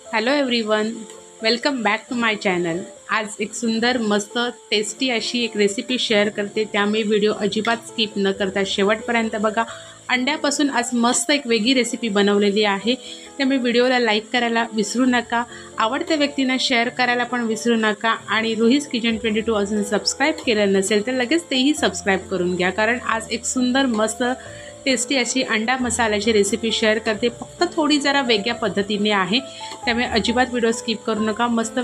Hello everyone, welcome back to my channel. आज एक सुंदर मस्त टेस्टी अशी एक रेसिपी शेअर करते, त्यामुळे व्हिडिओ अजिबात स्किप न करता शेवटपर्यंत बघा। अंड्यापासून आज मस्त एक वेगळी रेसिपी बनवलेली आहे, त्यामुळे व्हिडिओला लाईक करायला विसरू नका, आवडत्या व्यक्तींना शेअर करायला पण विसरू नका आणि रुहीज किचन 22 अजून सबस्क्राईब केलं नसेल तर लगेच तेही सबस्क्राईब करून घ्या, कारण आज एक सुंदर मस्त टेस्टी अशी अंडा मसाल्याची रेसिपी शेअर करते। फक्त थोडी जरा वेगळ्या पद्धतीने आहे, त्यामुळे अजिबात व्हिडिओ स्किप करू नका। मस्त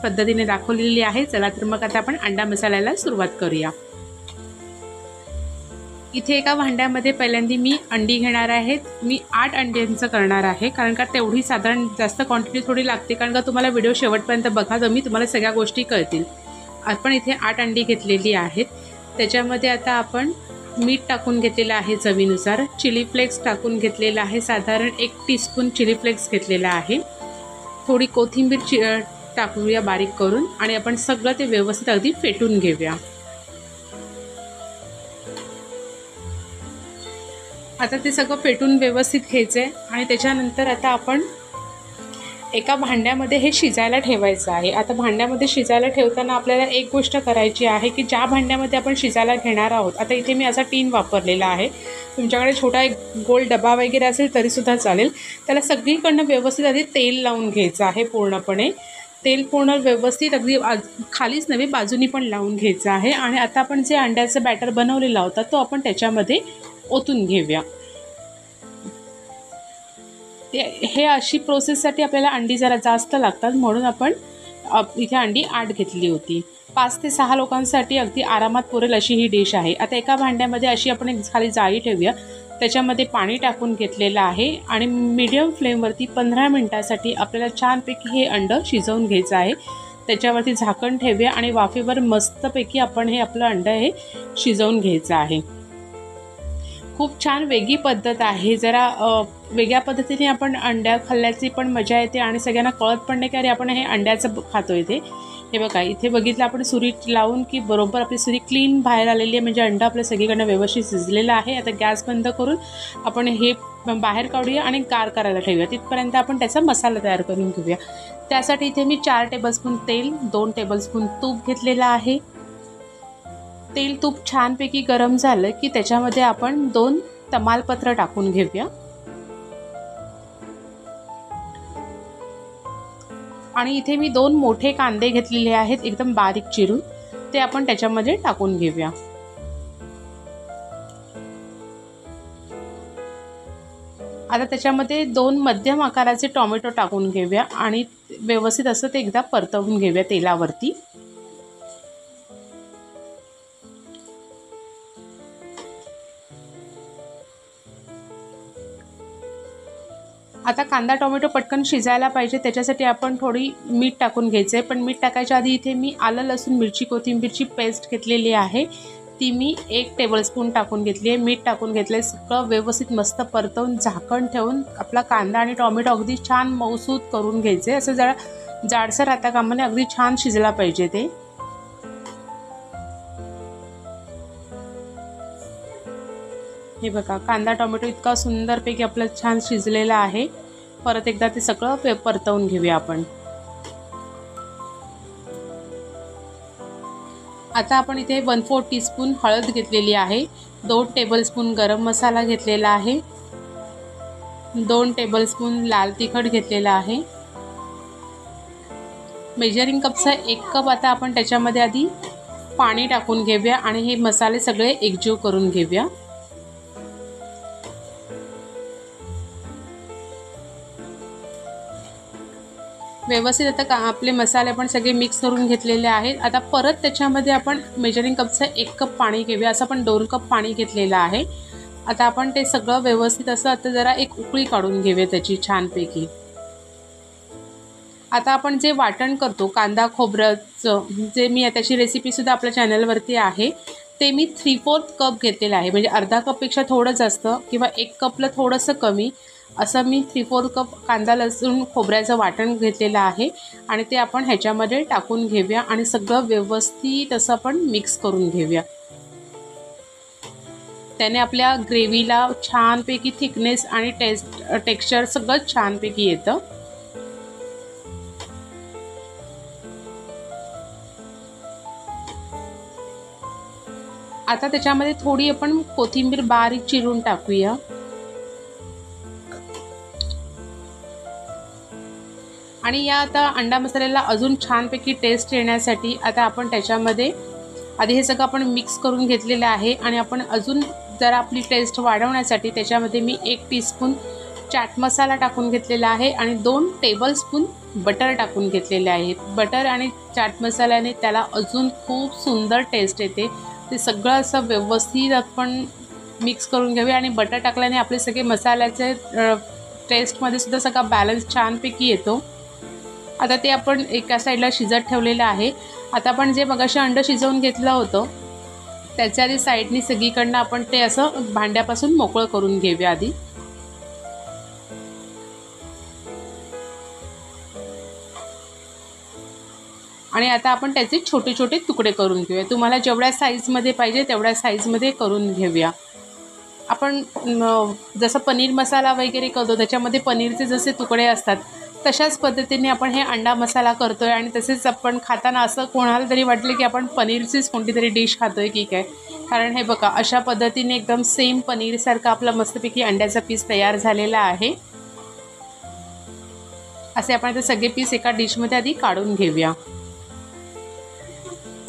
पद्धतीने दाखवलेली आहे। चला तर मग आता आपण अंडा मसाल्याला सुरुवात करूया। इथे एका भांड्यामध्ये पहिल्यांदा मी अंडी घेणार आहे। मी 8 अंड्यांचं करणार आहे, कारण का तेवढी साधारण जास्त क्वांटिटी थोडी लागते, कारण का तुम्हाला व्हिडिओ शेवटपर्यंत बघा तुम्ही तुम्हाला सगळ्या गोष्टी कळतील। आपण इथे 8 अंडी घेतलेली आहेत। त्याच्यामध्ये आता आपण मीठ टाकून घेतलेलं आहे चवीनुसार, चिली फ्लेक्स टाकून घेतलेला आहे, साधारण 1 टीस्पून चिली फ्लेक्स घेतलेला आहे। थोडी कोथिंबीर टाकूया बारीक करून आणि आपण सगळं ते व्यवस्थित अगदी फेटून घेऊया। आता ते सगळं फेटून व्यवस्थित घ्यायचे आणि त्याच्यानंतर आता आपण एका भांड्यामध्ये हे शिजायला ठेवायचं आहे। आता भांड्यामध्ये शिजायला ठेवताना आपल्याला एक गोष्ट करायची आहे की ज्या भांड्यामध्ये आपण शिजायला घेणार आहोत, आता इथे मी असा टीन वापरलेला आहे, तुमच्याकडे छोटा एक गोल डबा वगैरे असेल तरीसुद्धा चालेल। त्याला सगळीकडनं व्यवस्थित आधी तेल लावून घ्यायचं आहे, पूर्णपणे तेल पूर्ण व्यवस्थित अगदी खालीच नव्हे बाजूनी पण लावून घ्यायचं आहे। आणि आता आपण जे अंड्याचं बॅटर बनवलेला होता तो आपण त्याच्यामध्ये ओतून घेऊया। हे अशी प्रोसेससाठी आपल्याला अंडी जरा जास्त लागतात, म्हणून आपण इथे अंडी 8 घेतली होती। 5 ते 6 लोकांसाठी अगदी आरामात पुरेल अशी ही डिश आहे। आता एका भांड्यामध्ये अशी आपण एक खाली जाळी ठेवूया, त्याच्यामध्ये पाणी टाकून घेतलेलं आहे आणि मीडियम फ्लेमवरती 15 मिनिटांसाठी आपल्याला छानपैकी हे अंडं शिजवून घ्यायचं आहे। त्याच्यावरती झाकण ठेवूया आणि वाफेवर मस्तपैकी आपण हे आपलं अंडं हे शिजवून घ्यायचं आहे। खूप छान वेगळी पद्धत आहे, जरा वेगळ्या पद्धतीने आपण अंड्या खाल्ल्याची पण मजा येते आणि सगळ्यांना कळत पण नाही की अरे आपण हे अंड्याचं खातोय ते। हे बघा इथे बघितलं आपण सुरी लावून की बरोबर आपली सुरी क्लीन बाहेर आलेली आहे, म्हणजे अंडा आपल्या सगळीकडनं व्यवस्थित शिजलेला आहे। आता गॅस बंद करून आपण हे बाहेर काढूया आणि गार करायला ठेवूया, तिथपर्यंत आपण त्याचा मसाला तयार करून घेऊया। त्यासाठी इथे मी 4 टेबलस्पून तेल, 2 टेबलस्पून तूप घेतलेलं आहे। तेल तूप छानपैकी गरम झालं की त्याच्यामध्ये आपण 2 तमालपत्र टाकून घेऊया आणि इथे मी 2 मोठे कांदे घेतलेले आहेत एकदम बारीक चिरून, ते आपण त्याच्यामध्ये टाकून घेऊया। आता त्याच्यामध्ये 2 मध्यम आकाराचे टोमॅटो टाकून घेऊया आणि व्यवस्थित असं ते एकदा परतवून घेऊया तेलावरती। आता कांदा टोमॅटो पटकन शिजायला पाहिजे, त्याच्यासाठी आपण थोडी मीठ टाकून घ्यायचं आहे। पण मीठ टाकायच्या आधी इथे मी आलं लसूण मिरची कोथिंबीरची पेस्ट घेतलेली आहे, ती मी 1 टेबलस्पून टाकून घेतली आहे। मीठ टाकून घेतलं आहे, सगळं व्यवस्थित मस्त परतवून झाकण ठेवून आपला कांदा आणि टोमॅटो अगदी छान मऊसूत करून घ्यायचे। असं जरा जाडसर आता कामाने अगदी छान शिजला पाहिजे ते। हे बघा कांदा टोमॅटो इतका सुंदरपैकी आपलं छान शिजलेला आहे। परत एकदा ते सगळं परतवून घेऊया आपण। आता आपण इथे 1/4 टीस्पून हळद घेतलेली आहे, 2 टेबलस्पून गरम मसाला घेतलेला आहे, 2 टेबलस्पून लाल तिखट घेतलेला आहे। मेजरिंग कपचा 1 कप आता आपण त्याच्यामध्ये आधी पाणी टाकून घेऊया आणि हे मसाले सगळे एकजीव करून घेऊया। व्यवस्थित आता आपले मसाले पण सगळे मिक्स करून घेतलेले आहेत। आता परत त्याच्यामध्ये आपण मेजरिंग कपचा 1 कप पाणी घेऊया, असं आपण 2 कप पाणी घेतलेलं आहे। आता आपण ते सगळं व्यवस्थित असं आता जरा एक उकळी काढून घेऊया त्याची छानपैकी। आता आपण जे वाटण करतो कांदा खोबऱ्याचं, जे मी त्याची रेसिपीसुद्धा आपल्या चॅनलवरती आहे, ते मी 3/4 कप घेतलेलं आहे, म्हणजे अर्धा कपपेक्षा थोडं जास्त किंवा 1 कपला थोडंसं कमी असं मी 3/4 कप कांदा लसूण खोबऱ्याचं वाटण घेतलेलं आहे आणि ते आपण ह्याच्यामध्ये टाकून घेऊया आणि सगळं व्यवस्थित असं आपण मिक्स करून घेऊया। त्याने आपल्या ग्रेव्हीला छानपैकी थिकनेस आणि टेक्स्चर सगळं छानपैकी येतं। आता त्याच्यामध्ये थोडी आपण कोथिंबीर बारीक चिरून टाकूया. आणि या आता अंडा मसाल्याला अजून छानपैकी टेस्ट येण्यासाठी आता आपण त्याच्यामध्ये आधी हे सगळं आपण मिक्स करून घेतलेलं आहे. आणि आपण अजून जरा आपली टेस्ट वाढवण्यासाठी त्याच्यामध्ये मी 1 टीस्पून चाट मसाला टाकून घेतलेला आहे आणि 2 टेबलस्पून बटर टाकून घेतलेले आहेत. बटर आणि चाट मसाल्याने त्याला अजून खूप सुंदर टेस्ट येते. ते सगळं असं व्यवस्थित आपण मिक्स करून घेऊया. आणि बटर टाकल्याने आपले सगळे मसाल्याचे टेस्टमध्ये सुद्धा सगळा बॅलन्स छानपैकी येतो. आता ते आपण एका साईडला शिजत ठेवलेलं आहे. आता आपण जे मगाशी अंडं शिजवून घेतलं होतं त्याच्या आधी साईडनी सगळीकडनं आपण ते असं भांड्यापासून मोकळं करून घेऊया आधी. आणि आता आपण त्याचे छोटे छोटे तुकडे करून घेऊया. तुम्हाला जेवढ्या साईजमध्ये पाहिजे तेवढ्या साईजमध्ये करून घेऊया. आपण जसं पनीर मसाला वगैरे करतो त्याच्यामध्ये पनीरचे जसे तुकडे असतात तशाच पद्धतीने आपण हे अंडा मसाला करतो आहे. आणि तसेच आपण खाताना असं कोणाला तरी वाटलं की आपण पनीरचीच कोणती तरी डिश खातो आहे की काय. कारण हे बघा अशा पद्धतीने एकदम सेम पनीरसारखं आपला मस्तपैकी अंड्याचा पीस तयार झालेला आहे. असे आपण ते सगळे पीस एका डिशमध्ये आधी काढून घेऊया.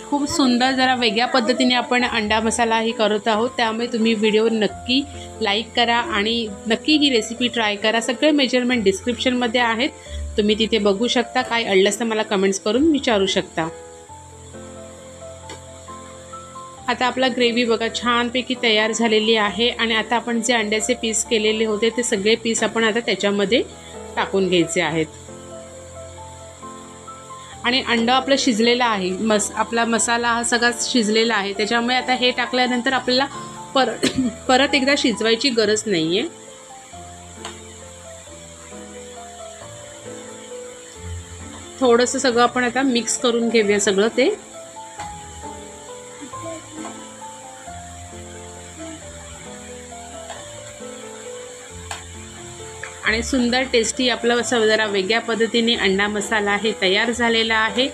खूप सुंदर जरा वेगळ्या पद्धतीने आपण अंडा मसालाही करत आहोत. त्यामुळे तुम्ही व्हिडिओ नक्की लाईक करा आणि नक्की ही रेसिपी ट्राय करा. सगळे मेजरमेंट डिस्क्रिप्शनमध्ये आहेत, तुम्ही तिथे बघू शकता. काय अडलंच तर मला कमेंट्स करून विचारू शकता. आता आपला ग्रेव्ही बघा छानपैकी तयार झालेली आहे. आणि आता आपण जे अंड्याचे पीस केलेले होते ते सगळे पीस आपण आता त्याच्यामध्ये टाकून घ्यायचे आहेत. आणि अंडं आपलं शिजलेलं आहे, आपला मसाला हा सगळा शिजलेला आहे. त्याच्यामुळे आता हे टाकल्यानंतर आपल्याला परत एकदा शिजवायची गरज नाही आहे. थोडंसं सगळं आपण आता मिक्स करून घेऊया सगळं ते. आणि सुंदर टेस्टी आपलं असं जरा वेगळ्या पद्धतीने अंडा मसाला हे तयार झालेला आहे.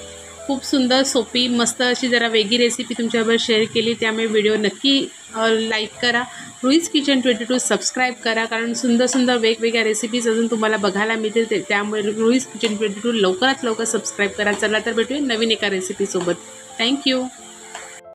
खूप सुंदर सोपी मस्त अशी जरा वेगळी रेसिपी तुमच्याबरोबर शेअर केली. त्यामुळे व्हिडिओ नक्की लाईक करा. रुईज किचन 22 सबस्क्राईब करा, कारण सुंदर सुंदर वेगवेगळ्या रेसिपीज अजून तुम्हाला बघायला मिळतील. त्यामुळे रुईज किचन 22 लवकरात लवकर सबस्क्राईब करा. चला तर भेटूया नवीन एका रेसिपीसोबत. थँक्यू.